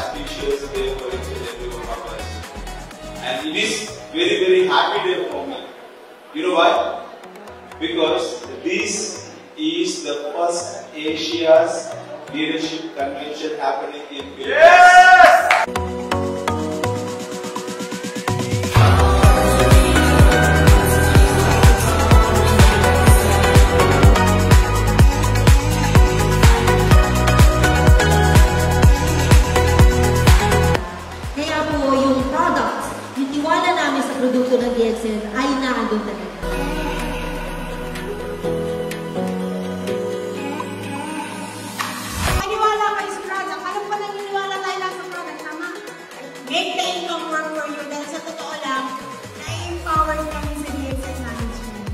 auspicious day for each and every one of us. And it is very, very happy day for me. You know why? Because this is the first Asia's leadership convention happening in Philippines. Yes! Kaya po yung products, yung tiwala namin sa produkto ng DXN ay naandun talaga. Maniwala kayo sa product. Alam ko naniniwala tayo lang sa product. Tama? Make the income work for you. Dahil sa totoo lang, na-empower kami sa DXN management.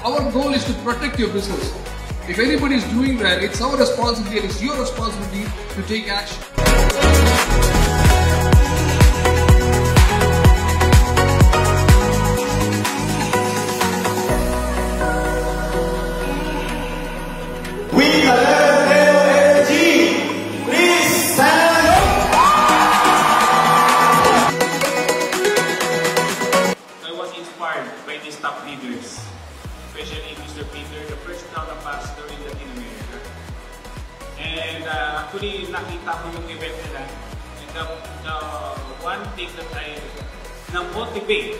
Our goal is to protect your business. If anybody is doing that, it's our responsibility and it's your responsibility to take action. We LLG, please stand up. I was inspired by these top leaders, especially Mr. Peter, the first town ambassador in Latin America. And actually, nakita ko yung event nila. And the one thing that I na-motivate